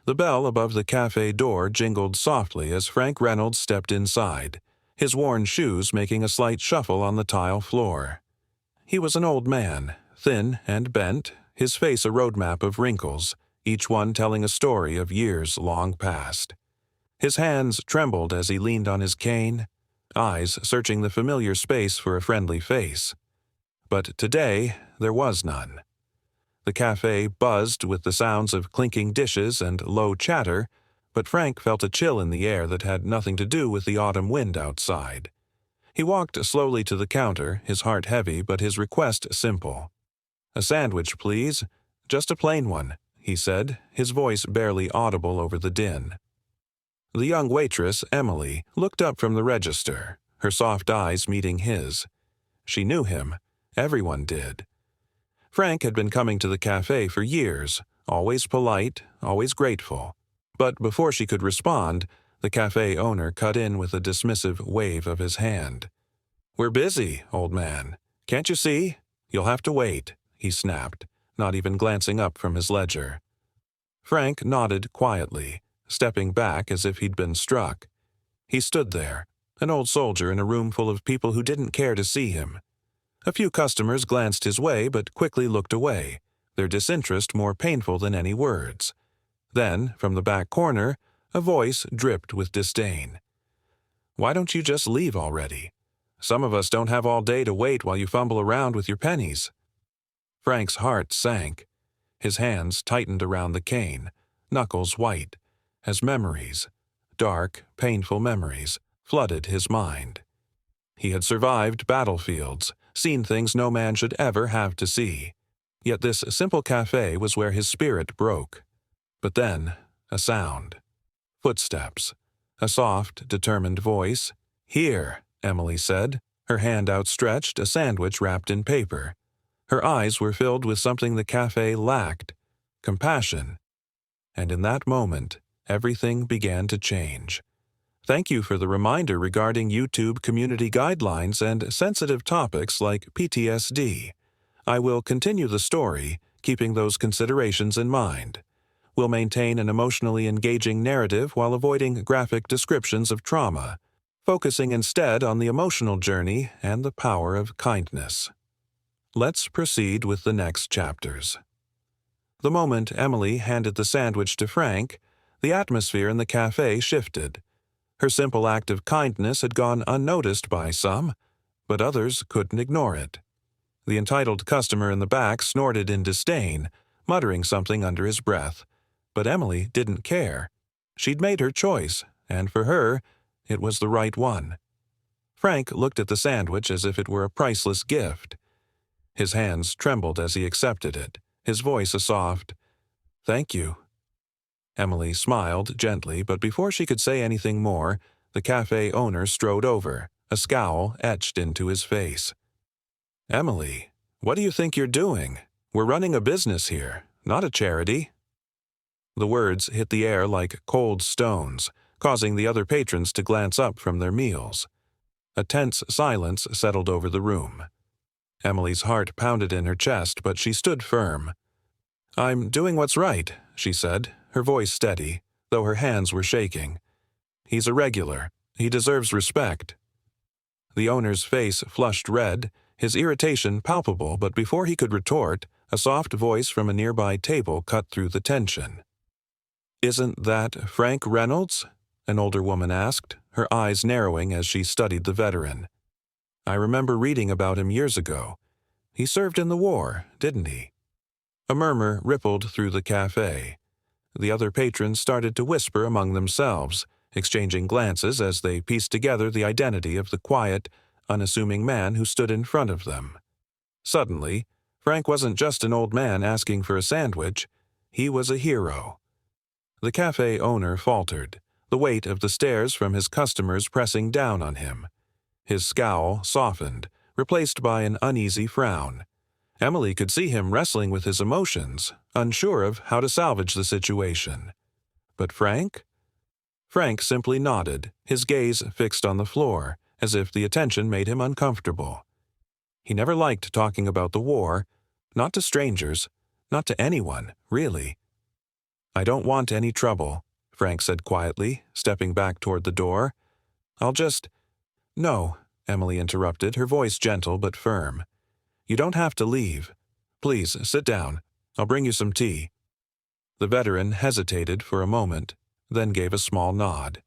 The bell above the cafe door jingled softly as Frank Reynolds stepped inside, his worn shoes making a slight shuffle on the tile floor. He was an old man, thin and bent, his face a roadmap of wrinkles, each one telling a story of years long past. His hands trembled as he leaned on his cane, eyes searching the familiar space for a friendly face. But today there was none. The cafe buzzed with the sounds of clinking dishes and low chatter, but Frank felt a chill in the air that had nothing to do with the autumn wind outside. He walked slowly to the counter, his heart heavy but his request simple. "A sandwich, please. Just a plain one," he said, his voice barely audible over the din. The young waitress, Emily, looked up from the register, her soft eyes meeting his. She knew him. Everyone did. Frank had been coming to the cafe for years, always polite, always grateful. But before she could respond, the cafe owner cut in with a dismissive wave of his hand. "We're busy, old man. Can't you see? You'll have to wait," he snapped, not even glancing up from his ledger. Frank nodded quietly, stepping back as if he'd been struck. He stood there, an old soldier in a room full of people who didn't care to see him. A few customers glanced his way but quickly looked away, their disinterest more painful than any words. Then, from the back corner, a voice dripped with disdain. "Why don't you just leave already? Some of us don't have all day to wait while you fumble around with your pennies." Frank's heart sank. His hands tightened around the cane, knuckles white, as memories, dark, painful memories, flooded his mind. He had survived battlefields, seen things no man should ever have to see. Yet this simple cafe was where his spirit broke. But then, a sound. Footsteps. A soft, determined voice. "Here," Emily said, her hand outstretched, a sandwich wrapped in paper. Her eyes were filled with something the cafe lacked, compassion. And in that moment, everything began to change. Thank you for the reminder regarding YouTube community guidelines and sensitive topics like PTSD. I will continue the story, keeping those considerations in mind. We'll maintain an emotionally engaging narrative while avoiding graphic descriptions of trauma, focusing instead on the emotional journey and the power of kindness. Let's proceed with the next chapters. The moment Emily handed the sandwich to Frank, the atmosphere in the cafe shifted. Her simple act of kindness had gone unnoticed by some, but others couldn't ignore it. The entitled customer in the back snorted in disdain, muttering something under his breath. But Emily didn't care. She'd made her choice, and for her, it was the right one. Frank looked at the sandwich as if it were a priceless gift. His hands trembled as he accepted it, his voice a soft, "Thank you." Emily smiled gently, but before she could say anything more, the cafe owner strode over, a scowl etched into his face. "Emily, what do you think you're doing? We're running a business here, not a charity." The words hit the air like cold stones, causing the other patrons to glance up from their meals. A tense silence settled over the room. Emily's heart pounded in her chest, but she stood firm. "I'm doing what's right," she said, her voice steady, though her hands were shaking. "He's a regular. He deserves respect." The owner's face flushed red, his irritation palpable, but before he could retort, a soft voice from a nearby table cut through the tension. "Isn't that Frank Reynolds?" an older woman asked, her eyes narrowing as she studied the veteran. "I remember reading about him years ago. He served in the war, didn't he?" A murmur rippled through the cafe. The other patrons started to whisper among themselves, exchanging glances as they pieced together the identity of the quiet, unassuming man who stood in front of them. Suddenly, Frank wasn't just an old man asking for a sandwich, he was a hero. The cafe owner faltered, the weight of the stares from his customers pressing down on him. His scowl softened, replaced by an uneasy frown. Emily could see him wrestling with his emotions, unsure of how to salvage the situation. But Frank? Frank simply nodded, his gaze fixed on the floor, as if the attention made him uncomfortable. He never liked talking about the war, not to strangers, not to anyone, really. I don't want any trouble, Frank said quietly, stepping back toward the door. I'll just— No, Emily interrupted, her voice gentle but firm. You don't have to leave. Please, sit down. I'll bring you some tea. The veteran hesitated for a moment, then gave a small nod.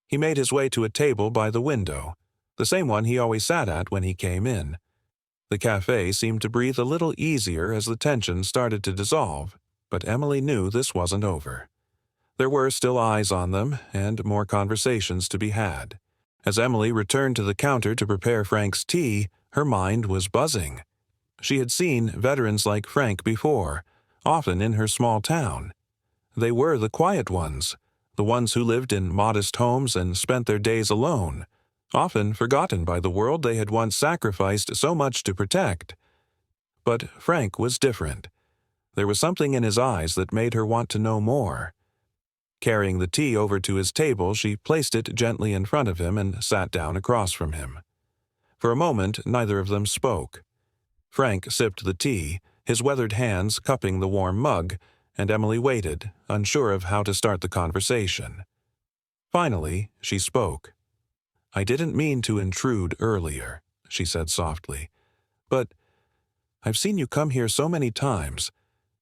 He made his way to a table by the window, the same one he always sat at when he came in. The cafe seemed to breathe a little easier as the tension started to dissolve, but Emily knew this wasn't over. There were still eyes on them and more conversations to be had. As Emily returned to the counter to prepare Frank's tea, her mind was buzzing. She had seen veterans like Frank before, often in her small town. They were the quiet ones, the ones who lived in modest homes and spent their days alone, often forgotten by the world they had once sacrificed so much to protect. But Frank was different. There was something in his eyes that made her want to know more. Carrying the tea over to his table, she placed it gently in front of him and sat down across from him. For a moment, neither of them spoke. Frank sipped the tea, his weathered hands cupping the warm mug, and Emily waited, unsure of how to start the conversation. Finally, she spoke. I didn't mean to intrude earlier, she said softly, but I've seen you come here so many times.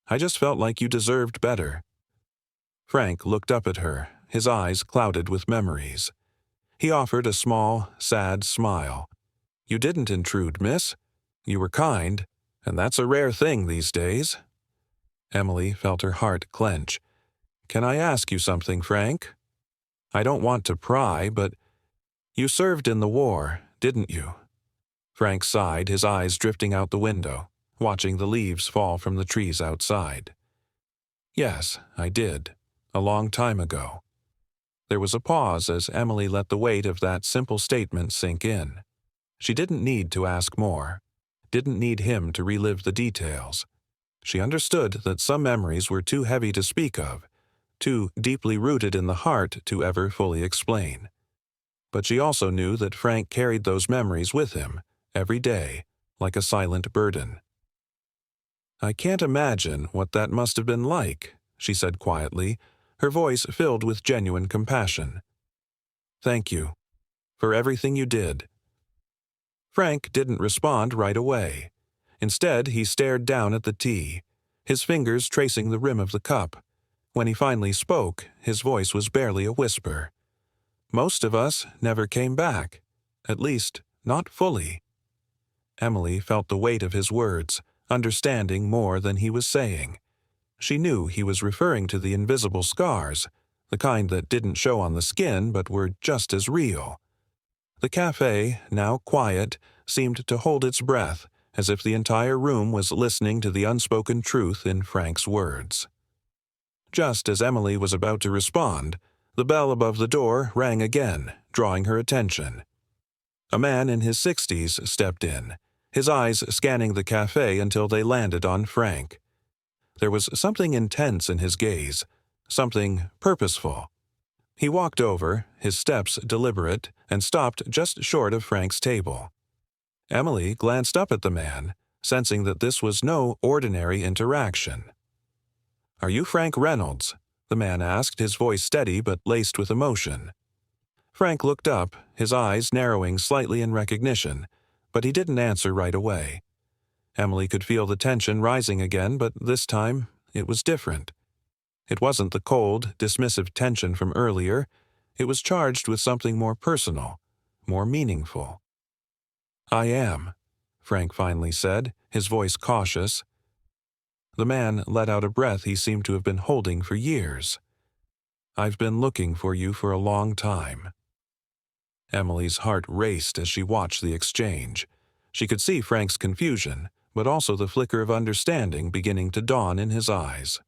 I just felt like you deserved better. Frank looked up at her, his eyes clouded with memories. He offered a small, sad smile. You didn't intrude, miss. You were kind, and that's a rare thing these days. Emily felt her heart clench. Can I ask you something, Frank? I don't want to pry, but you served in the war, didn't you? Frank sighed, his eyes drifting out the window, watching the leaves fall from the trees outside. Yes, I did. A long time ago. There was a pause as Emily let the weight of that simple statement sink in. She didn't need to ask more, didn't need him to relive the details. She understood that some memories were too heavy to speak of, too deeply rooted in the heart to ever fully explain. But she also knew that Frank carried those memories with him, every day, like a silent burden. I can't imagine what that must have been like, she said quietly, her voice filled with genuine compassion. Thank you. For everything you did. Frank didn't respond right away. Instead, he stared down at the tea, his fingers tracing the rim of the cup. When he finally spoke, his voice was barely a whisper. Most of us never came back. At least, not fully. Emily felt the weight of his words, understanding more than he was saying. She knew he was referring to the invisible scars, the kind that didn't show on the skin but were just as real. The cafe, now quiet, seemed to hold its breath, as if the entire room was listening to the unspoken truth in Frank's words. Just as Emily was about to respond, the bell above the door rang again, drawing her attention. A man in his 60s stepped in, his eyes scanning the cafe until they landed on Frank. There was something intense in his gaze, something purposeful. He walked over, his steps deliberate, and stopped just short of Frank's table. Emily glanced up at the man, sensing that this was no ordinary interaction. Are you Frank Reynolds? The man asked, his voice steady but laced with emotion. Frank looked up, his eyes narrowing slightly in recognition, but he didn't answer right away. Emily could feel the tension rising again, but this time it was different. It wasn't the cold, dismissive tension from earlier. It was charged with something more personal, more meaningful. I am, Frank finally said, his voice cautious. The man let out a breath he seemed to have been holding for years. I've been looking for you for a long time. Emily's heart raced as she watched the exchange. She could see Frank's confusion, but also the flicker of understanding beginning to dawn in his eyes.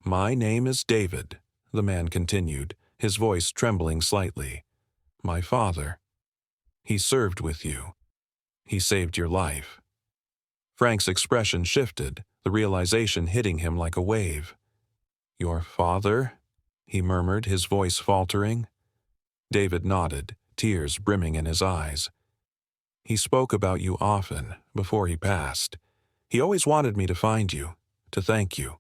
My name is David, the man continued, his voice trembling slightly. My father. He served with you. He saved your life. Frank's expression shifted, the realization hitting him like a wave. Your father? He murmured, his voice faltering. David nodded, tears brimming in his eyes. He spoke about you often, before he passed. He always wanted me to find you, to thank you.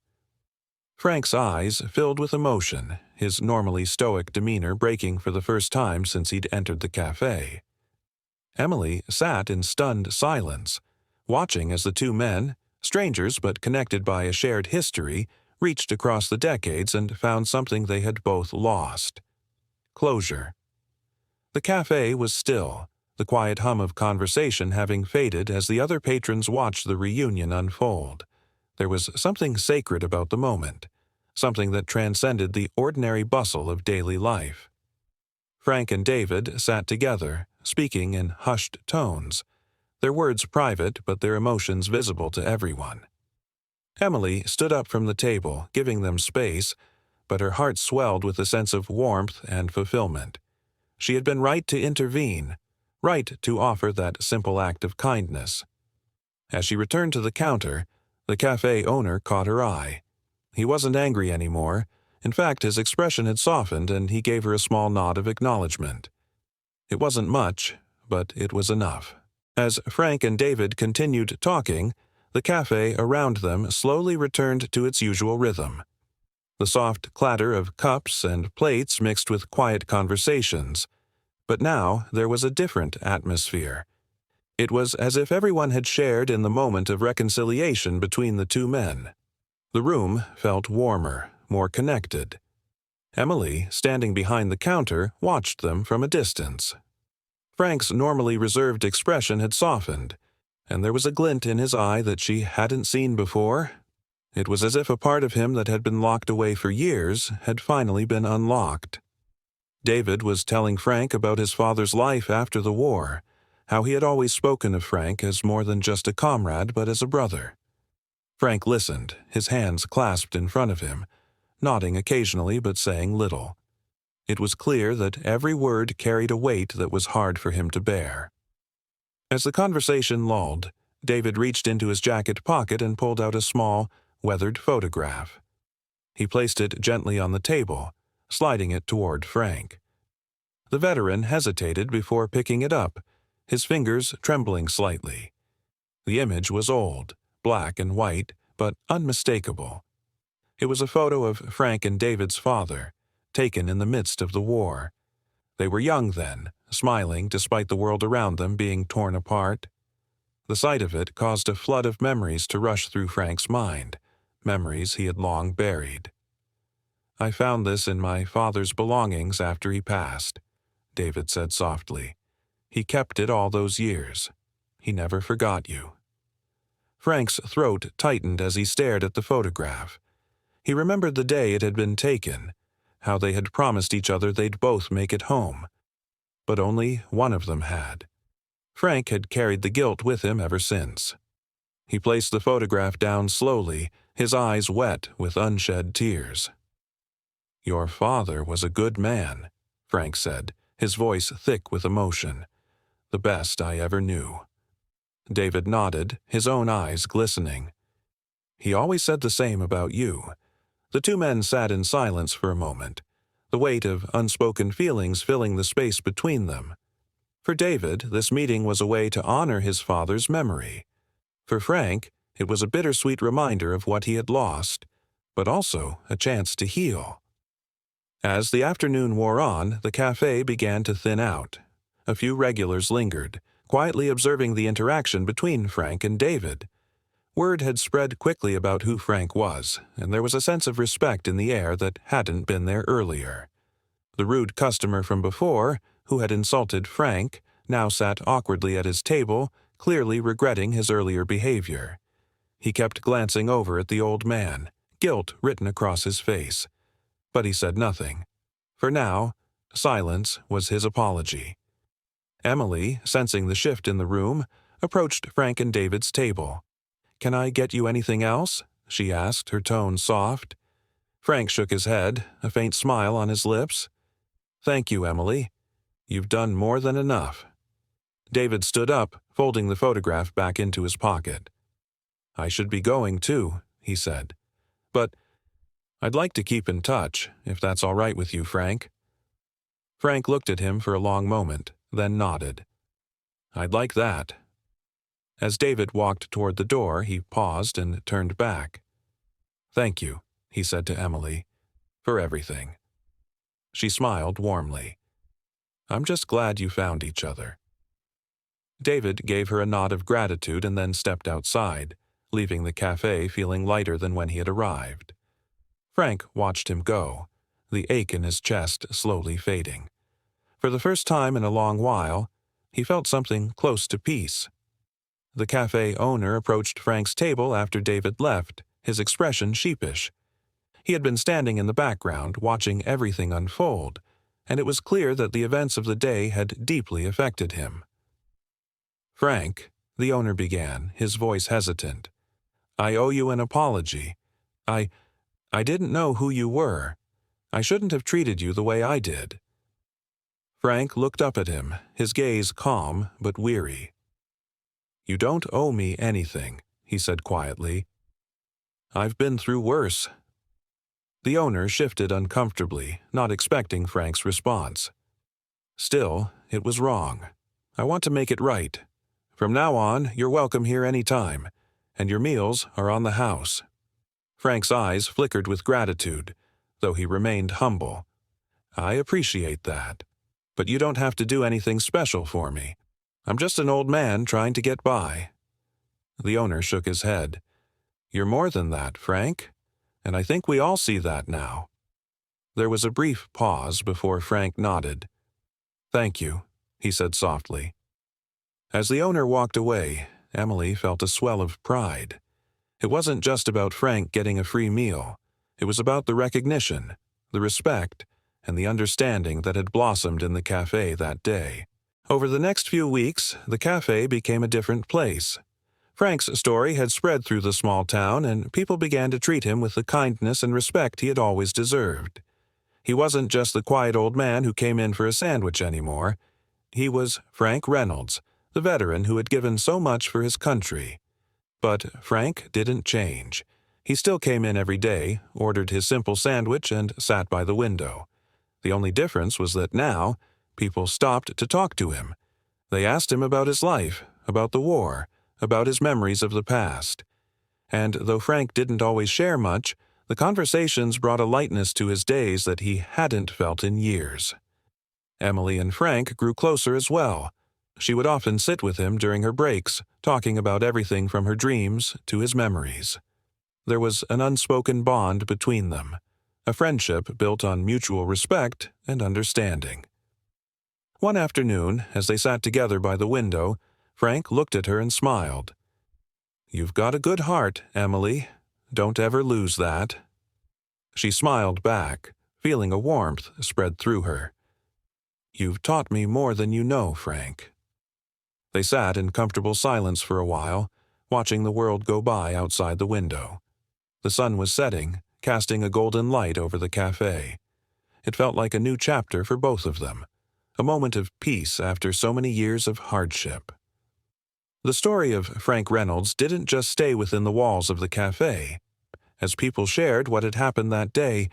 Frank's eyes filled with emotion, his normally stoic demeanor breaking for the first time since he'd entered the cafe. Emily sat in stunned silence, watching as the two men, strangers but connected by a shared history, reached across the decades and found something they had both lost: closure. The cafe was still, the quiet hum of conversation having faded as the other patrons watched the reunion unfold. There was something sacred about the moment, something that transcended the ordinary bustle of daily life. Frank and David sat together, speaking in hushed tones, their words private but their emotions visible to everyone. Emily stood up from the table, giving them space, but her heart swelled with a sense of warmth and fulfillment. She had been right to intervene, right to offer that simple act of kindness. As she returned to the counter, the cafe owner caught her eye. He wasn't angry anymore. In fact, his expression had softened and he gave her a small nod of acknowledgement. It wasn't much, but it was enough. As Frank and David continued talking, the cafe around them slowly returned to its usual rhythm. The soft clatter of cups and plates mixed with quiet conversations. But now there was a different atmosphere. It was as if everyone had shared in the moment of reconciliation between the two men. The room felt warmer, more connected. Emily, standing behind the counter, watched them from a distance. Frank's normally reserved expression had softened, and there was a glint in his eye that she hadn't seen before. It was as if a part of him that had been locked away for years had finally been unlocked. David was telling Frank about his father's life after the war, how he had always spoken of Frank as more than just a comrade but as a brother. Frank listened, his hands clasped in front of him, nodding occasionally but saying little. It was clear that every word carried a weight that was hard for him to bear. As the conversation lulled, David reached into his jacket pocket and pulled out a small, weathered photograph. He placed it gently on the table, sliding it toward Frank. The veteran hesitated before picking it up, his fingers trembling slightly. The image was old, black and white, but unmistakable. It was a photo of Frank and David's father, taken in the midst of the war. They were young then, smiling despite the world around them being torn apart. The sight of it caused a flood of memories to rush through Frank's mind, memories he had long buried. "I found this in my father's belongings after he passed," David said softly. "He kept it all those years. He never forgot you." Frank's throat tightened as he stared at the photograph. He remembered the day it had been taken, how they had promised each other they'd both make it home. But only one of them had. Frank had carried the guilt with him ever since. He placed the photograph down slowly, his eyes wet with unshed tears. "Your father was a good man," Frank said, his voice thick with emotion. "The best I ever knew." David nodded, his own eyes glistening. "He always said the same about you." The two men sat in silence for a moment, the weight of unspoken feelings filling the space between them. For David, this meeting was a way to honor his father's memory. For Frank, it was a bittersweet reminder of what he had lost, but also a chance to heal. As the afternoon wore on, the cafe began to thin out. A few regulars lingered, quietly observing the interaction between Frank and David. Word had spread quickly about who Frank was, and there was a sense of respect in the air that hadn't been there earlier. The rude customer from before, who had insulted Frank, now sat awkwardly at his table, clearly regretting his earlier behavior. He kept glancing over at the old man, guilt written across his face. But he said nothing. For now, silence was his apology. Emily, sensing the shift in the room, approached Frank and David's table. "Can I get you anything else?" she asked, her tone soft. Frank shook his head, a faint smile on his lips. "Thank you, Emily. You've done more than enough." David stood up, folding the photograph back into his pocket. "I should be going too," he said. "But I'd like to keep in touch, if that's all right with you, Frank." Frank looked at him for a long moment, then nodded. "I'd like that." As David walked toward the door, he paused and turned back. "Thank you," he said to Emily. "For everything." She smiled warmly. "I'm just glad you found each other." David gave her a nod of gratitude and then stepped outside, leaving the cafe feeling lighter than when he had arrived. Frank watched him go, the ache in his chest slowly fading. For the first time in a long while, he felt something close to peace. The cafe owner approached Frank's table after David left, his expression sheepish. He had been standing in the background, watching everything unfold, and it was clear that the events of the day had deeply affected him. "Frank," the owner began, his voice hesitant, "I owe you an apology. I didn't know who you were. I shouldn't have treated you the way I did." Frank looked up at him, his gaze calm but weary. "You don't owe me anything," he said quietly. "I've been through worse." The owner shifted uncomfortably, not expecting Frank's response. "Still, it was wrong. I want to make it right. From now on, you're welcome here any time, and your meals are on the house." Frank's eyes flickered with gratitude, though he remained humble. "I appreciate that. But you don't have to do anything special for me. I'm just an old man trying to get by." The owner shook his head. "You're more than that, Frank, and I think we all see that now." There was a brief pause before Frank nodded. "Thank you," he said softly. As the owner walked away, Emily felt a swell of pride. It wasn't just about Frank getting a free meal. It was about the recognition, the respect, and the understanding that had blossomed in the cafe that day. Over the next few weeks, the cafe became a different place. Frank's story had spread through the small town, and people began to treat him with the kindness and respect he had always deserved. He wasn't just the quiet old man who came in for a sandwich anymore. He was Frank Reynolds, the veteran who had given so much for his country. But Frank didn't change. He still came in every day, ordered his simple sandwich, and sat by the window. The only difference was that now, people stopped to talk to him. They asked him about his life, about the war, about his memories of the past. And though Frank didn't always share much, the conversations brought a lightness to his days that he hadn't felt in years. Emily and Frank grew closer as well. She would often sit with him during her breaks, talking about everything from her dreams to his memories. There was an unspoken bond between them, a friendship built on mutual respect and understanding. One afternoon, as they sat together by the window, Frank looked at her and smiled. "You've got a good heart, Emily. Don't ever lose that." She smiled back, feeling a warmth spread through her. "You've taught me more than you know, Frank." They sat in comfortable silence for a while, watching the world go by outside the window. The sun was setting, casting a golden light over the cafe. It felt like a new chapter for both of them, a moment of peace after so many years of hardship. The story of Frank Reynolds didn't just stay within the walls of the cafe. As people shared what had happened that day,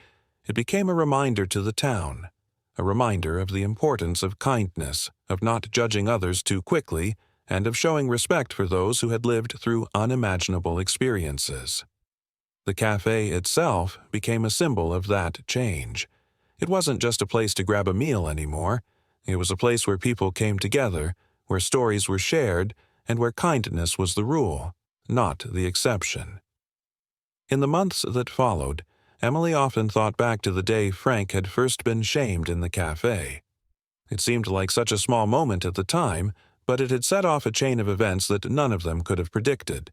it became a reminder to the town. A reminder of the importance of kindness, of not judging others too quickly, and of showing respect for those who had lived through unimaginable experiences. The cafe itself became a symbol of that change. It wasn't just a place to grab a meal anymore. It was a place where people came together, where stories were shared, and where kindness was the rule, not the exception. In the months that followed, Emily often thought back to the day Frank had first been shamed in the cafe. It seemed like such a small moment at the time, but it had set off a chain of events that none of them could have predicted.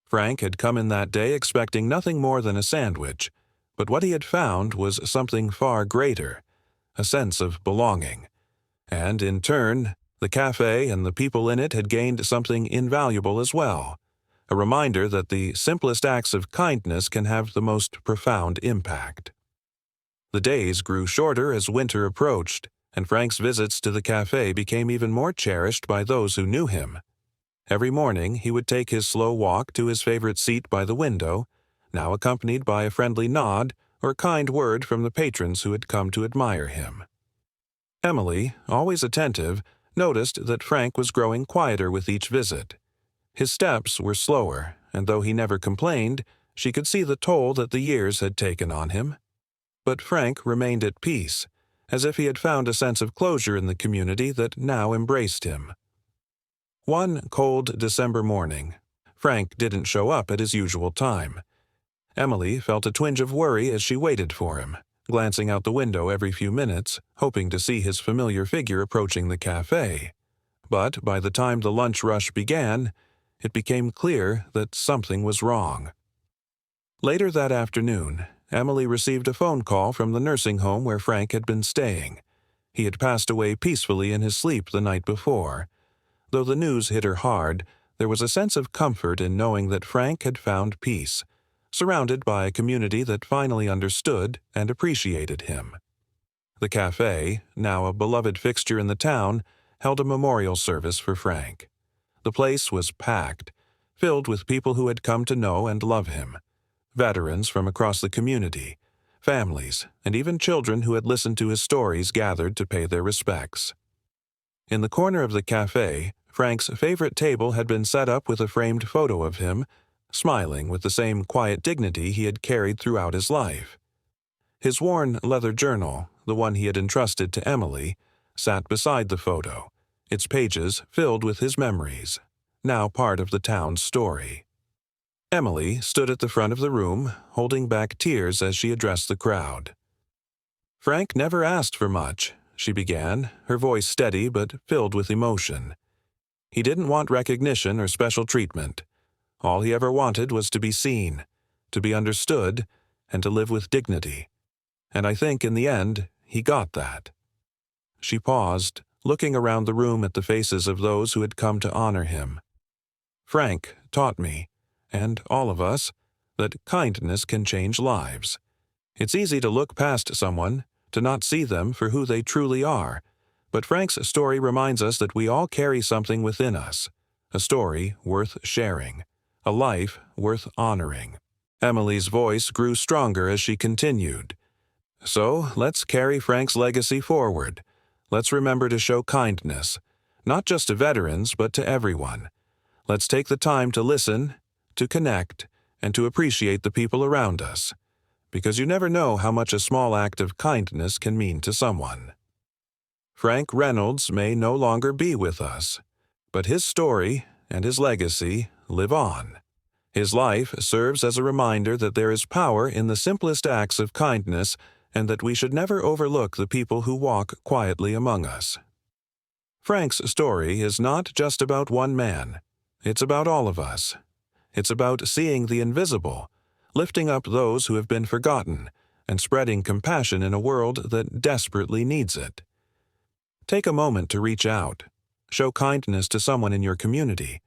Frank had come in that day expecting nothing more than a sandwich, but what he had found was something far greater, a sense of belonging. And in turn, the cafe and the people in it had gained something invaluable as well. A reminder that the simplest acts of kindness can have the most profound impact. The days grew shorter as winter approached, and Frank's visits to the cafe became even more cherished by those who knew him. Every morning he would take his slow walk to his favorite seat by the window, now accompanied by a friendly nod or a kind word from the patrons who had come to admire him. Emily, always attentive, noticed that Frank was growing quieter with each visit. His steps were slower, and though he never complained, She could see the toll that the years had taken on him. But Frank remained at peace, as if he had found a sense of closure in the community that now embraced him. One cold December morning, Frank didn't show up at his usual time. Emily felt a twinge of worry as she waited for him, glancing out the window every few minutes, hoping to see his familiar figure approaching the cafe. But by the time the lunch rush began, it became clear that something was wrong. Later that afternoon, Emily received a phone call from the nursing home where Frank had been staying. He had passed away peacefully in his sleep the night before. Though the news hit her hard, there was a sense of comfort in knowing that Frank had found peace, surrounded by a community that finally understood and appreciated him. The cafe, now a beloved fixture in the town, held a memorial service for Frank. The place was packed, filled with people who had come to know and love him. Veterans from across the community, families, and even children who had listened to his stories gathered to pay their respects. In the corner of the cafe, Frank's favorite table had been set up with a framed photo of him, smiling with the same quiet dignity he had carried throughout his life. His worn leather journal, the one he had entrusted to Emily, sat beside the photo, its pages filled with his memories, now part of the town's story. Emily stood at the front of the room, holding back tears as she addressed the crowd. "Frank never asked for much," she began, her voice steady but filled with emotion. "He didn't want recognition or special treatment. All he ever wanted was to be seen, to be understood, and to live with dignity. And I think, in the end, he got that." She paused, looking around the room at the faces of those who had come to honor him. "Frank taught me, and all of us, that kindness can change lives. It's easy to look past someone, to not see them for who they truly are, but Frank's story reminds us that we all carry something within us, a story worth sharing, a life worth honoring." Emily's voice grew stronger as she continued. "So let's carry Frank's legacy forward. Let's remember to show kindness, not just to veterans, but to everyone. Let's take the time to listen, to connect, and to appreciate the people around us, because you never know how much a small act of kindness can mean to someone." Frank Reynolds may no longer be with us, but his story and his legacy live on. His life serves as a reminder that there is power in the simplest acts of kindness and that we should never overlook the people who walk quietly among us. Frank's story is not just about one man. It's about all of us. It's about seeing the invisible, lifting up those who have been forgotten, and spreading compassion in a world that desperately needs it. Take a moment to reach out. Show kindness to someone in your community.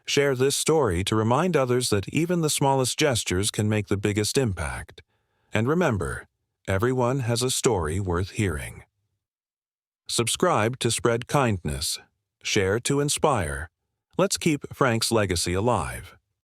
Share this story to remind others that even the smallest gestures can make the biggest impact. And remember, everyone has a story worth hearing. Subscribe to spread kindness. Share to inspire. Let's keep Frank's legacy alive.